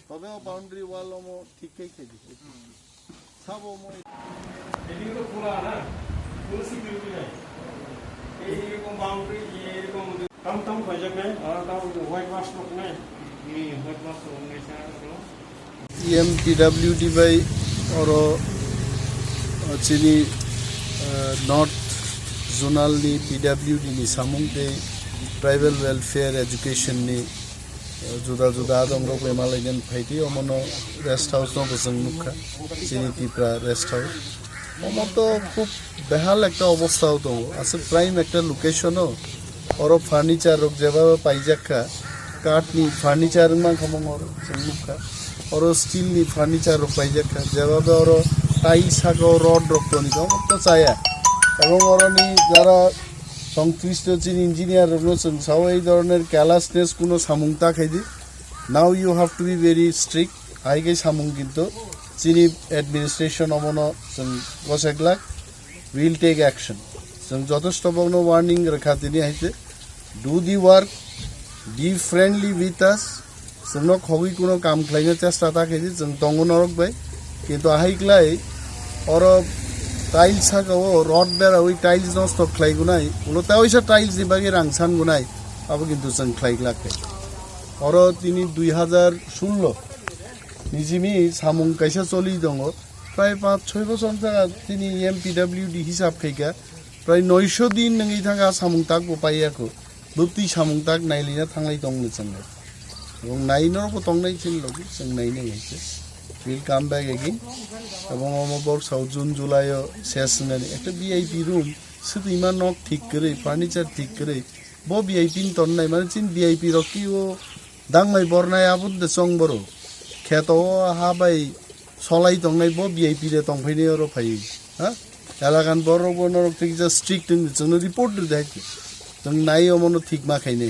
তবেও boundary wall মো ঠিকই খেলি সাবো মো এদিকে তো খোলা না কোনো সিকিউরিটি নাই এইরকম বাউন্ডারি এরকম কাম টাম হয়ে যাবে আর তাও হোয়াইট ওয়াশ লোক নাই হোয়াইট ওয়াশ লোক নাই EMPWD by oro chini North Zonal ni PWD ni samung de tribal welfare education ni juda juda adong rok bemalaigen phaiti omono rest house no bosang nukha chini tipra rest house omoto khub behal ekta obostha hoto ase prime ekta location o oro furniture rok jeba paijakha কাঠ নি furniture মা খামং ওর মুখা ওর still নি furniture rock পাইজাখা যেভাবে ওর tiles Hago rod রক্ত নি তো চায়া এবং ওর নি যারা সংশ্লিষ্ট যিনি ইঞ্জিনিয়ার রয়েছেন সব এই ধরনের ক্যালাসনেস কোনো সামুংতা খাইদি now you have to be very strict আইগে সামুং কিন্তু যিনি অ্যাডমিনিস্ট্রেশন অমন গসেকলাক উইল টেক অ্যাকশন जों যথেষ্ট বগ্ন ওয়ার্নিং রেখা তিনি আইতে do the work Be friendly with us. जोंनो खगै कुनो काम खालायनो चेष्टा थाखैदि जों दङ नरक बाय किन्तु आहायक्लाय और टाइल्स हागाव रड बेरा ओइ टाइल्स नष्ट खालायगुनाय उलटा ओइसा टाइल्स नि बागे रां सानगुनाय आबो किन्तु जों खालायग्लाखै और तिनि 2016 निजिमि सामुं कायसा चलि दङ प्राय 5-6 बছर थाका तिनि EMPWD हिसाब खैका प्राय 900 दिन नङै थाका सामुं ताकबो पायाखो बुप्ति सामुं ताक नायलिना थांलाय दंनो जोङो এবং নাইনরও তংনাই ছিল जों नायनो হইছে উইল কাম ব্যাক এগেইন এবং অমবর জুন জুলাই শেষ নানি একটা ভিআইপি রুম শুধু ইমান নক ঠিক করে ফার্নিচার ঠিক করে ব ভিআইপি তন্নাই মানে চিন ভিআইপি রকি ও দাংমাই বরনাই আবুদ চং বড় খেত হাবাই সলাই তংনাই ব ভিআইপি রে তংফাইনে আর ফাই হ্যাঁ এলাকান বড় বড় ঠিক যা স্ট্রিক্ট जोंनो रिपोर्ट देख जों नाय अमनो ठीक मा खायने